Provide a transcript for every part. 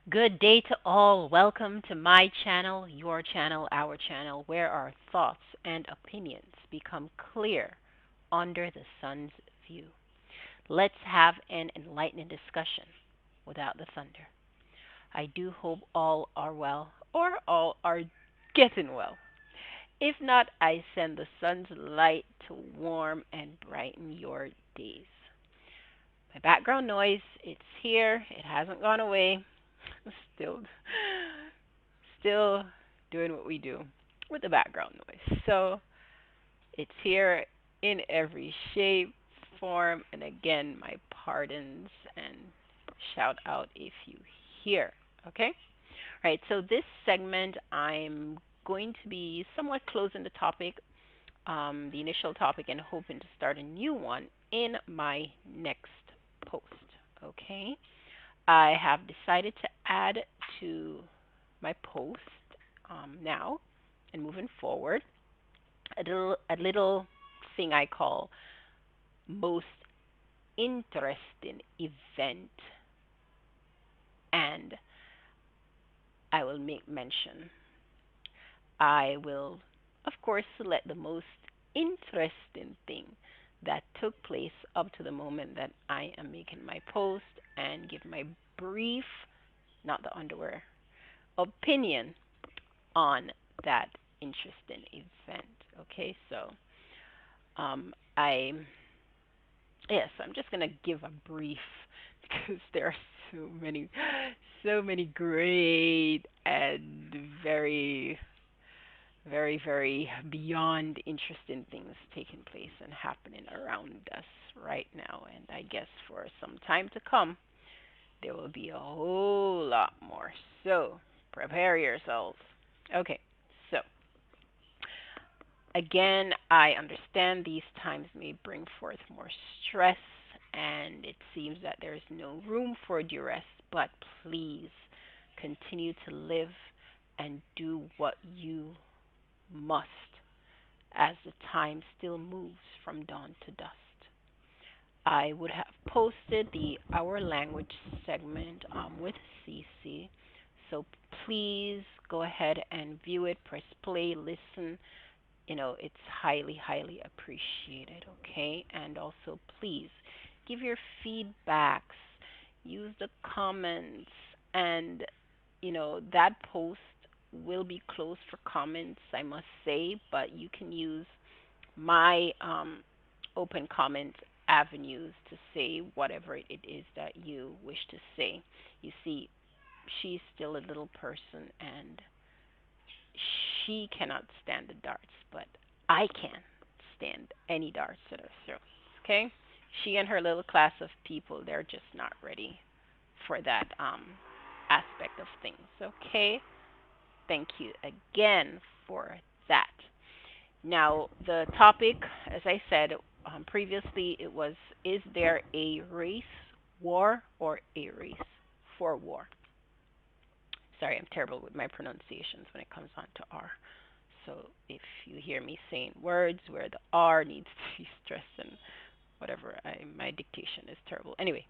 Good day to all. Welcome to my channel, your channel, our channel, where our thoughts and opinions become clear under the sun's view. Let's have an enlightening discussion without the thunder. I do hope all are well or all are getting well. If not, I send the sun's light to warm and brighten your days. My background noise, it's here. It hasn't gone away. Still still doing what we do with the background noise. So it's here in every shape, form, and again, my pardons and shout out if you hear. Okay? All right, so this segment, I'm going to be somewhat closing the topic, the initial topic, and hoping to start a new one in my next post. Okay? I have decided to add to my post now and moving forward a little thing I call most interesting event, and I will make mention. I will, of course, select the most interesting thing that took place up to the moment that I am making my post and give my brief, not the underwear, opinion on that interesting event. Okay, so I yes, I'm just gonna give a brief because there are so many great and very, very, very beyond interesting things taking place and happening around us right now. And I guess for some time to come, there will be a whole lot more. So prepare yourselves. Okay, so again, I understand these times may bring forth more stress, and it seems that there is no room for duress, but please continue to live and do what you must as the time still moves from dawn to dusk. I would have posted the Our Language segment with Cece. So please go ahead and view it, press play, listen. It's highly, highly appreciated, okay? And also, please give your feedbacks, use the comments, and, that post will be closed for comments, I must say, but you can use my open comment avenues to say whatever it is that you wish to say. You see, she's still a little person and she cannot stand the darts, but I can stand any darts that are thrown. Okay? She and her little class of people, they're just not ready for that aspect of things. Okay? Thank you again for that. Now, the topic, as I said previously, it was: is there a race war or a race for war? Sorry, I'm terrible with my pronunciations when it comes on to R. So if you hear me saying words where the R needs to be stressed and whatever, my dictation is terrible. Anyway,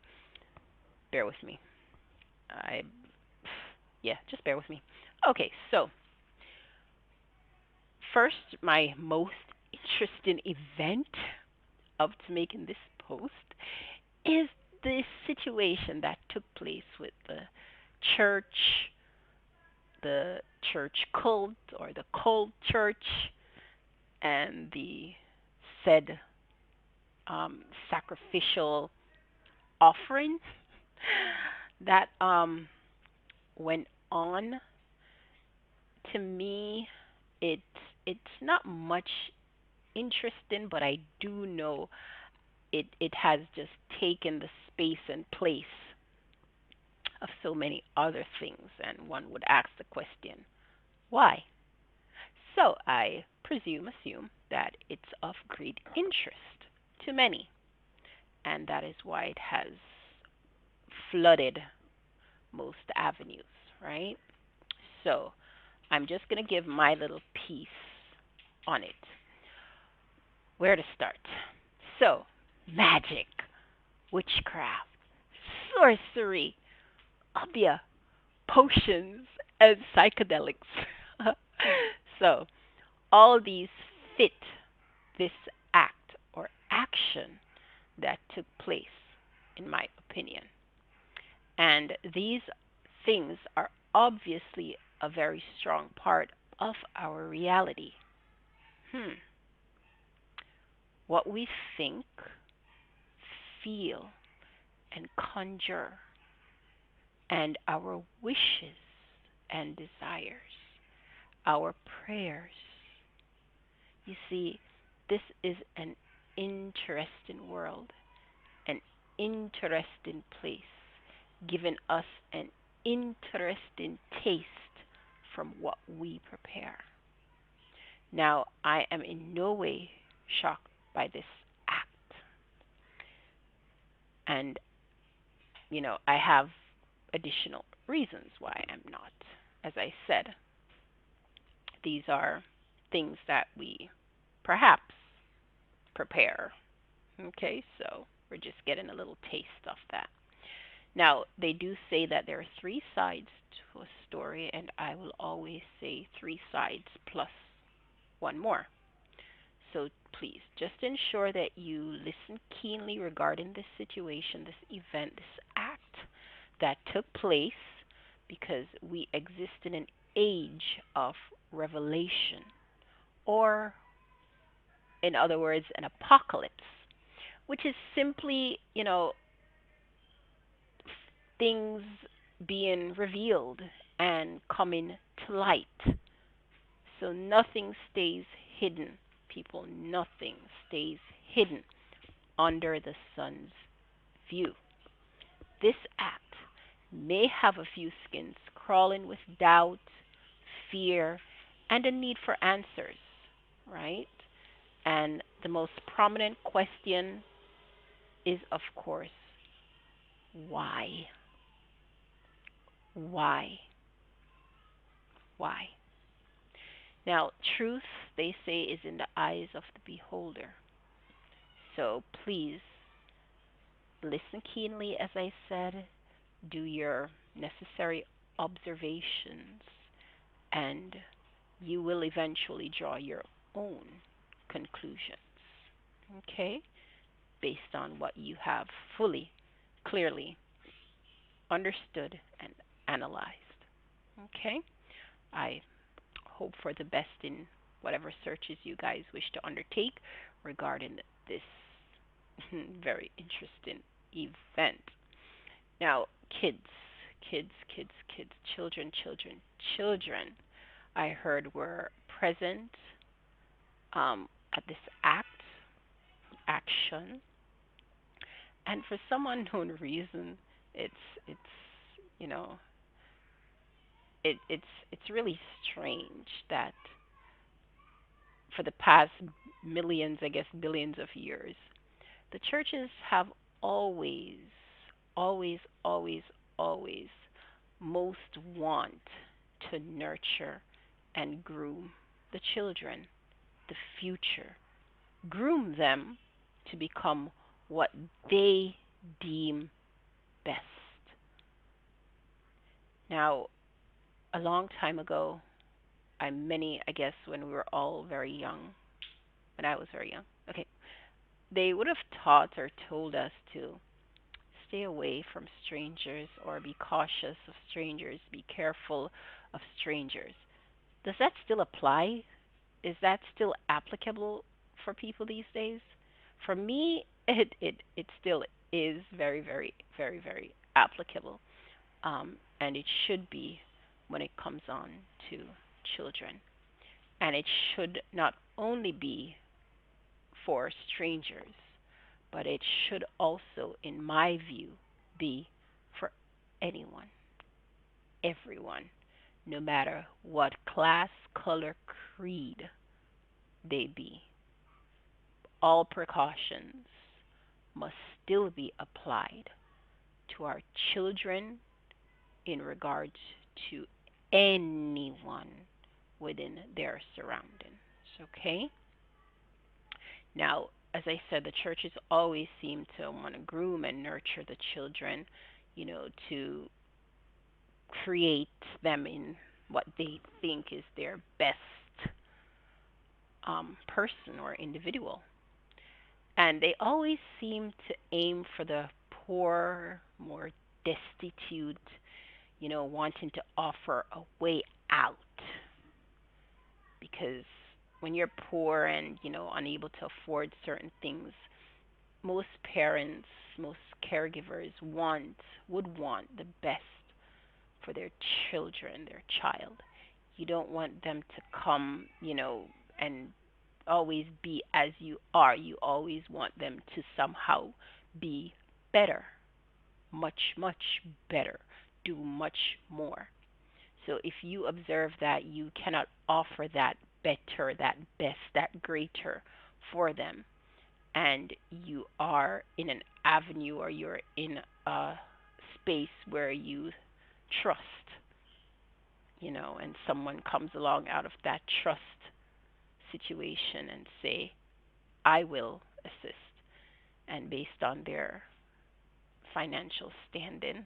bear with me. I yeah, just bear with me. Okay, so first, my most interesting event up to making this post is the situation that took place with church, the church cult or the cult church, and the said sacrificial offering that went on. To me, it's it's not much interesting, but I do know it has just taken the space and place of so many other things, and one would ask the question, why? So I assume that it's of great interest to many, and that is why it has flooded most avenues, right? So I'm just going to give my little piece on it. Where to start? So, magic, witchcraft, sorcery, obia, potions, and psychedelics. So, all these fit this act or action that took place, in my opinion. And these things are obviously a very strong part of our reality. Hmm. What we think, feel, and conjure, and our wishes and desires, our prayers. You see, this is an interesting world, an interesting place, giving us an interesting taste from what we prepare. Now, I am in no way shocked by this act. And, I have additional reasons why I'm not. As I said, these are things that we perhaps prepare. Okay, so we're just getting a little taste of that. Now, they do say that there are three sides to a story, and I will always say three sides plus one more. So please just ensure that you listen keenly regarding this situation, this event, this act that took place, because we exist in an age of revelation, or in other words, an apocalypse, which is simply, things being revealed and coming to light. So nothing stays hidden, people. Nothing stays hidden under the sun's view. This act may have a few skins crawling with doubt, fear, and a need for answers, right? And the most prominent question is, of course, why? Why? Why? Now, truth, they say, is in the eyes of the beholder. So please listen keenly, as I said, do your necessary observations, and you will eventually draw your own conclusions. Okay? Based on what you have fully, clearly understood and analyzed. Okay? I hope for the best in whatever searches you guys wish to undertake regarding this very interesting event. Now, kids, children, I heard were present at this action, and for some unknown reason, it's it's you know it's really strange that for the past millions, I guess billions of years, the churches have always, always, always most want to nurture and groom the children, the future, groom them to become what they deem best. Now, a long time ago, I guess, when we were all very young, when I was very young, okay, they would have taught or told us to stay away from strangers or be cautious of strangers, be careful of strangers. Does that still apply? Is that still applicable for people these days? For me, it still is very, very, very, very applicable. And it should be when it comes on to children. And it should not only be for strangers, but it should also, in my view, be for anyone, everyone, no matter what class, color, creed they be. All precautions must still be applied to our children in regards to anyone within their surroundings. Okay? Now, as I said, the churches always seem to want to groom and nurture the children, to create them in what they think is their best person or individual. And they always seem to aim for the poor, more destitute, wanting to offer a way out. Because when you're poor and, unable to afford certain things, most parents, most caregivers would want the best for their children, their child. You don't want them to come, and always be as you are. You always want them to somehow be better, much, much better, do much more. So if you observe that you cannot offer that better, that best, that greater for them, and you are in an avenue or you're in a space where you trust, and someone comes along out of that trust situation and say, I will assist, and based on their financial standing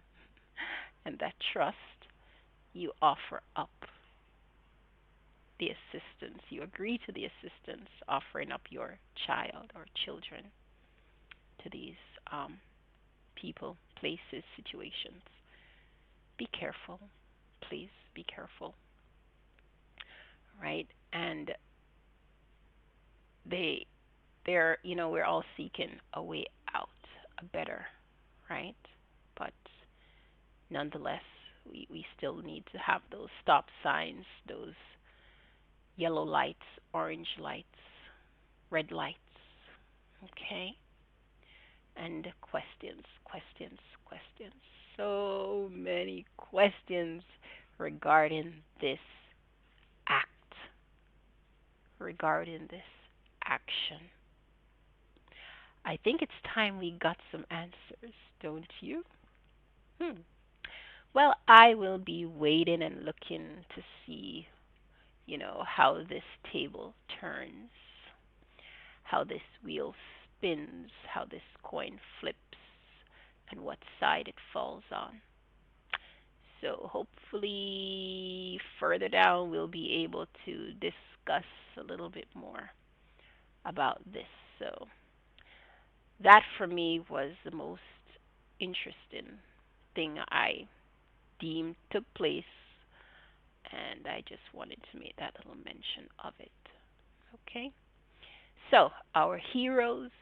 and that trust, you offer up the assistance, you agree to the assistance, offering up your child or children to these people, places, situations. Be careful, please be careful, right? And they, we're all seeking a way out, a better, right? But nonetheless, we still need to have those stop signs, those yellow lights, orange lights, red lights, okay? And questions, questions, questions. So many questions regarding this act, regarding this action. I think it's time we got some answers, don't you? Hmm. Well, I will be waiting and looking to see, how this table turns, how this wheel spins, how this coin flips, and what side it falls on. So hopefully further down we'll be able to discuss a little bit more about this. So that for me was the most interesting thing I deemed took place, and I just wanted to make that little mention of it. Okay? So, our legends,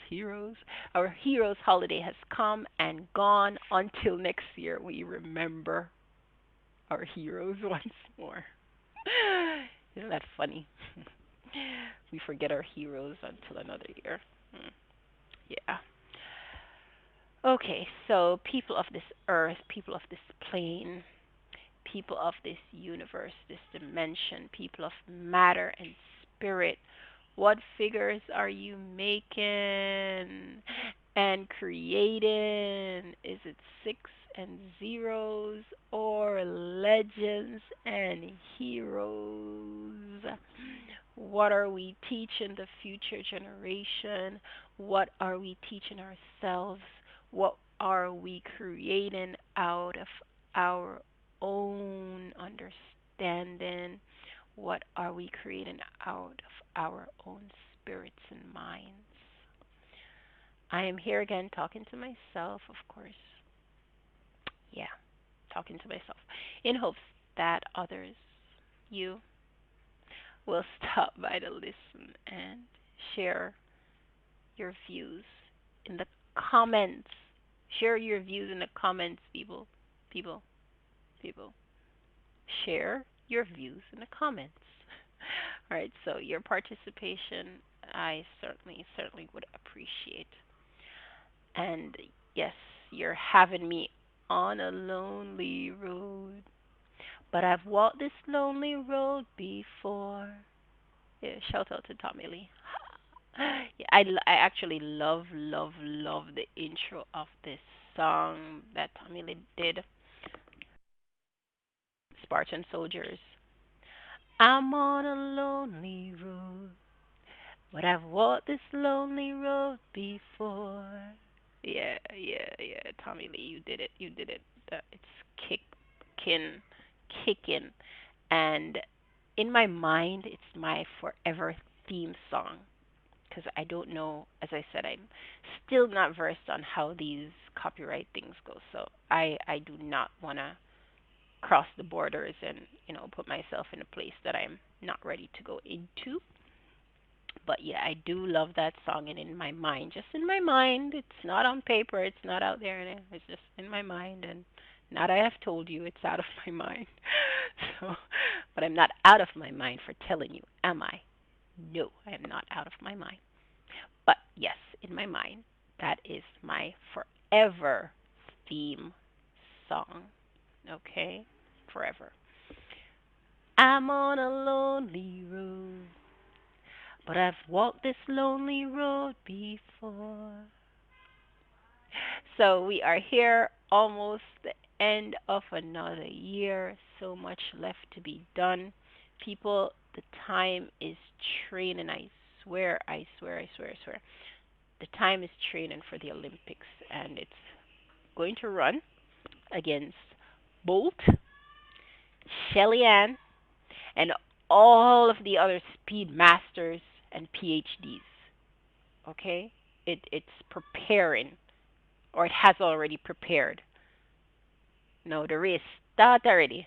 heroes, our heroes holiday has come and gone. Until next year, we remember our heroes once more. Isn't that funny? We forget our heroes until another year. Hmm. Yeah. Okay, so people of this earth, people of this plane, people of this universe, this dimension, people of matter and spirit. What figures are you making and creating? Is it six and zeros or legends and heroes? What are we teaching the future generation? What are we teaching ourselves? What are we creating out of our own understanding? What are we creating out of our own spirits and minds? I am here again talking to myself, of course. Yeah, talking to myself in hopes that others, you, will stop by to listen and share your views in the comments. Share your views in the comments, people. People, people. Share your views in the comments. All right, so your participation, I certainly would appreciate. And yes, you're having me on a lonely road, but I've walked this lonely road before. Yeah, shout out to Tommy Lee. Yeah, I actually love the intro of this song that Tommy Lee did, Spartan Soldiers. I'm on a lonely road, but I've walked this lonely road before. Yeah. Tommy Lee, you did it. You did it. It's kicking, kicking, and in my mind, it's my forever theme song. Because I don't know, as I said, I'm still not versed on how these copyright things go. So I do not want to cross the borders and put myself in a place that I'm not ready to go into. But yeah, I do love that song, and in my mind, just in my mind, it's not on paper, it's not out there, and it's just in my mind. And now that I have told you, it's out of my mind. So, but I'm not out of my mind for telling you, am I? No, I am not out of my mind. But yes, in my mind, that is my forever theme song. Okay? Forever. I'm on a lonely road, but I've walked this lonely road before. So we are here almost the end of another year. So much left to be done. People, the time is training. I swear. The time is training for the Olympics, and it's going to run against Bolt, Shelly Ann, and all of the other speed masters and PhDs. Okay? It's preparing, or it has already prepared. No, the race start already.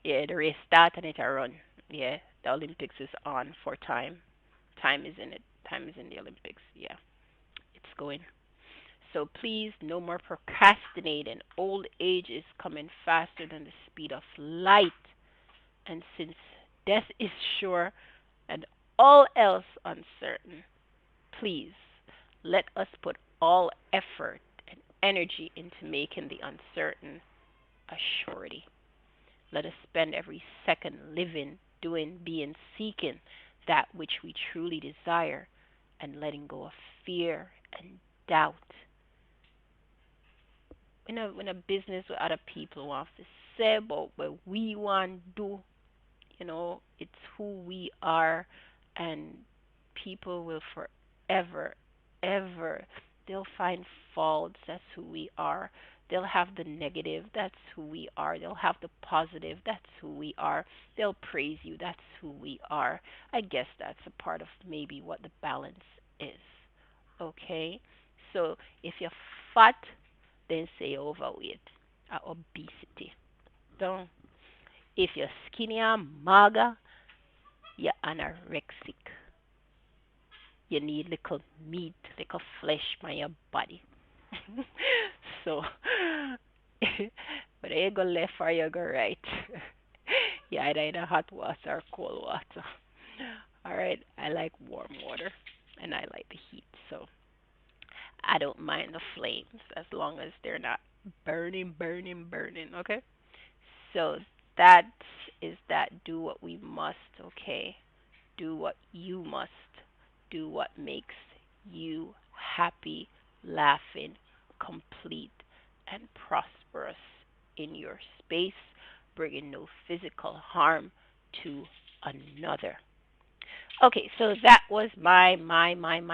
Yeah, the race start and it a run. Yeah, the Olympics is on for time. Time is in it. Time is in the Olympics. Yeah, it's going. So please, no more procrastinating. Old age is coming faster than the speed of light. And since death is sure and all else uncertain, please let us put all effort and energy into making the uncertain a surety. Let us spend every second living, doing, being, seeking that which we truly desire and letting go of fear and doubt. When a business with other people wants to say about what we want to do, it's who we are, and people will forever, ever, they'll find faults. That's who we are. They'll have the negative. That's who we are. They'll have the positive. That's who we are. They'll praise you. That's who we are. I guess that's a part of maybe what the balance is. Okay? So if you're fat, then say overweight or obesity. Don't. If you're skinny and maga, you're anorexic. You need little meat, little flesh by your body. So, but you go left or you go right. Yeah, either hot water or cold water. All right, I like warm water and I like the heat, so I don't mind the flames as long as they're not burning. Okay, so that is that. Do what we must. Okay, do what you must. Do what makes you happy, laughing, complete, and prosperous in your space, bringing no physical harm to another. Okay, so that was my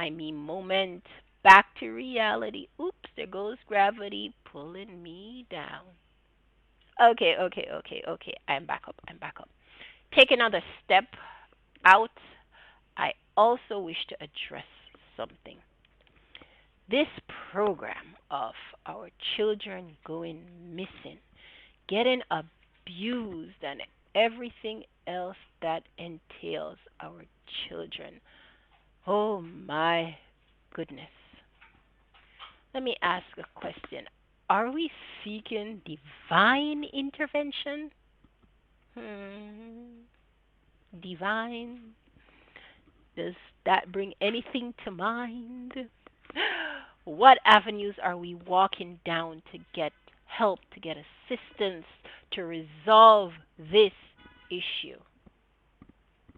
me moment. Back to reality. Oops, there goes gravity pulling me down. Okay. I'm back up. I'm back up. Take another step out. I also wish to address something. This program of our children going missing, getting abused, and everything else that entails our children. Oh my goodness. Let me ask a question. Are we seeking divine intervention? Hmm. Divine? Does that bring anything to mind? What avenues are we walking down to get help, to get assistance, to resolve this issue?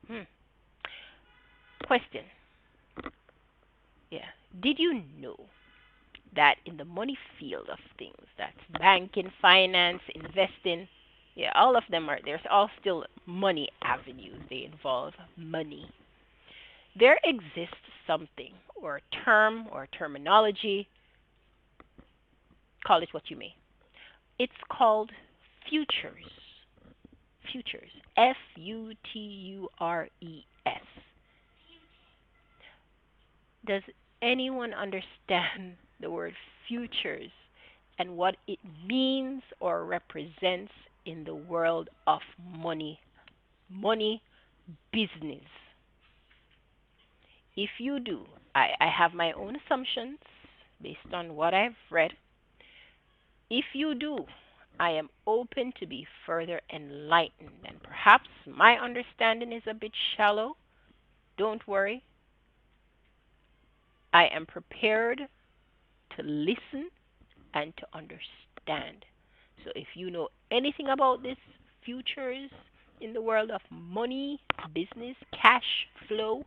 Hmm. Question. Yeah. Did you know that in the money field of things, that's banking, finance, investing, yeah, all of them are, there's all still money avenues. They involve money. There exists something or a term or terminology. call it what you may. It's called futures. Futures. Futures. Does anyone understand the word futures and what it means or represents in the world of money? Money business. If you do, I have my own assumptions based on what I've read. If you do, I am open to be further enlightened, and perhaps my understanding is a bit shallow. Don't worry, I am prepared to listen and to understand. So if you know anything about this futures in the world of money, business, cash flow,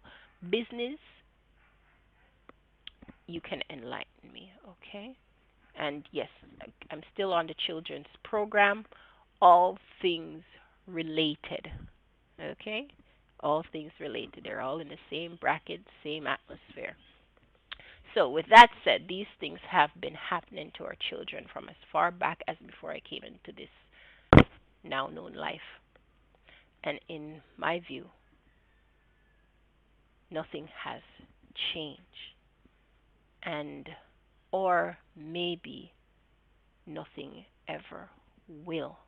business, you can enlighten me, okay? And yes, I'm still on the children's program, all things related, okay? All things related. They're all in the same bracket, same atmosphere. So, with that said, these things have been happening to our children from as far back as before I came into this now known life. And in my view, nothing has changed. And, or maybe nothing ever will.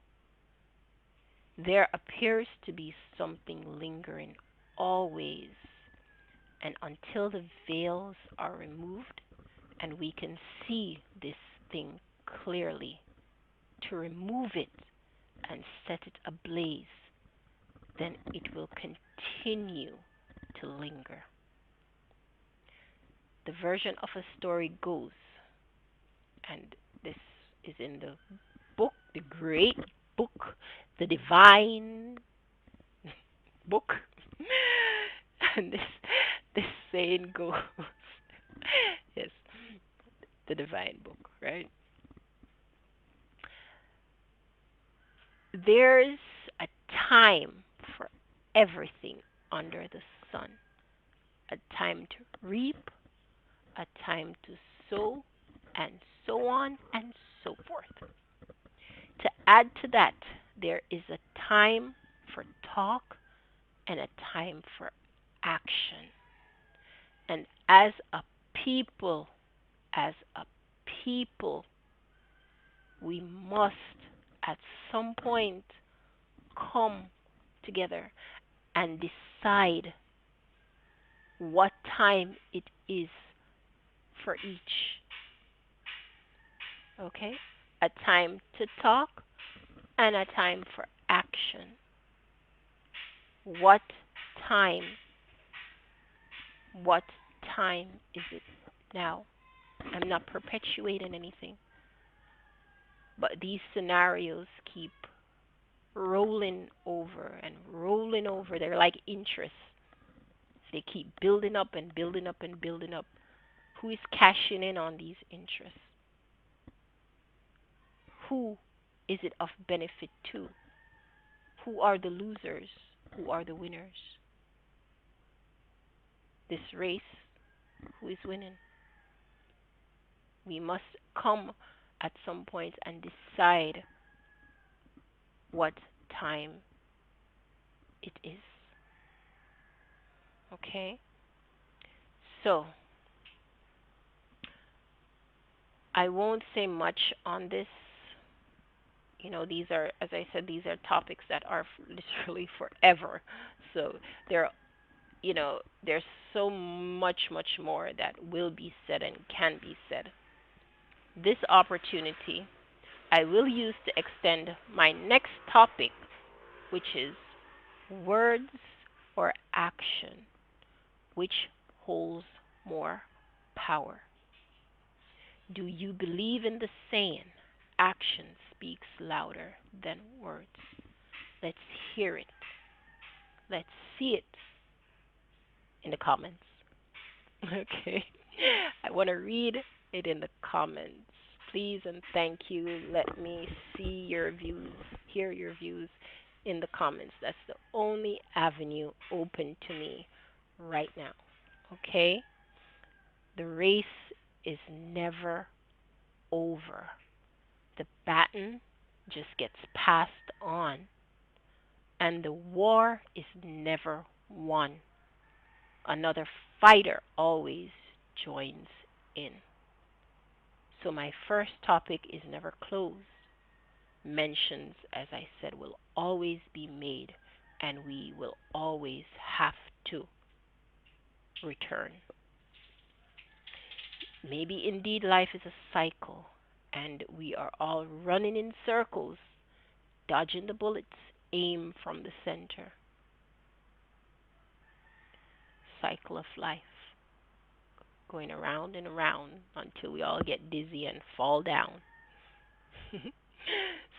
There appears to be something lingering always, and until the veils are removed and we can see this thing clearly, to remove it and set it ablaze, then it will continue to linger. The version of a story goes, and this is in the book, the great book, the divine book, and this saying goes, yes, the divine book, right? There's a time for everything under the sun. A time to reap, a time to sow, and so on and so forth. To add to that, there is a time for talk and a time for action. And people, as a people, we must at some point come together and decide what time it is for each. Okay? A time to talk and a time for action. What time? What time is it now? I'm not perpetuating anything, but these scenarios keep rolling over and rolling over. They're like interest. They keep building up and building up and building up. Who is cashing in on these interests? Who is it of benefit to? Who are the losers? Who are the winners? This race, who is winning? We must come at some point and decide what time it is. Okay? So, I won't say much on this. You know, these are, as I said, these are topics that are literally forever. So, there, there's so much, much more that will be said and can be said. This opportunity I will use to extend my next topic, which is words or action, which holds more power. Do you believe in the saying, action speaks louder than words? Let's hear it. Let's see it in the comments. Okay. I want to read it in the comments. Please and thank you. Let me see your views, hear your views in the comments. That's the only avenue open to me right now. Okay? The race is never over. The baton just gets passed on, and the war is never won. Another fighter always joins in. So, my first topic is never closed. Mentions, as I said, will always be made, and we will always have to return. Maybe indeed life is a cycle, and we are all running in circles, dodging the bullets, aim from the center. Cycle of life, going around and around until we all get dizzy and fall down.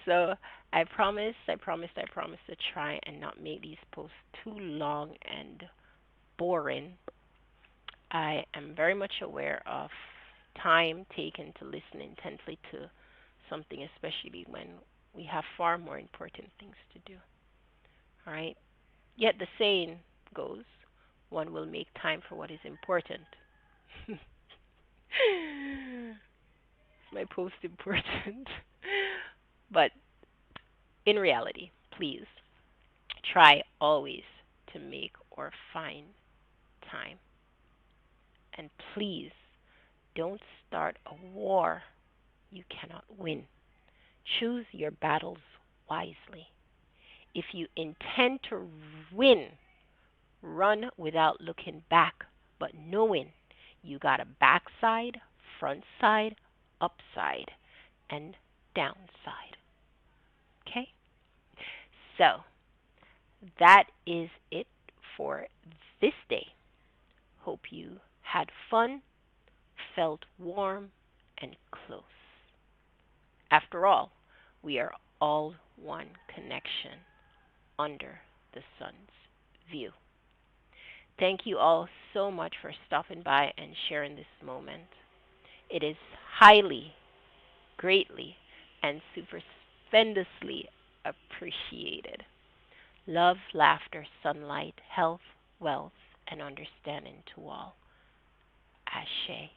So I promise to try and not make these posts too long and boring. I am very much aware of time taken to listen intently to something, especially when we have far more important things to do. All right. Yet the saying goes, one will make time for what is important. Is my post important? But in reality, please try always to make or find time. And please don't start a war you cannot win. Choose your battles wisely. If you intend to win, run without looking back, but knowing you got a backside, front side, upside, and downside. Okay? So, that is it for this day. Hope you had fun, felt warm, and close. After all, we are all one connection under the sun's view. Thank you all so much for stopping by and sharing this moment. It is highly, greatly, and stupendously appreciated. Love, laughter, sunlight, health, wealth, and understanding to all. Ashe.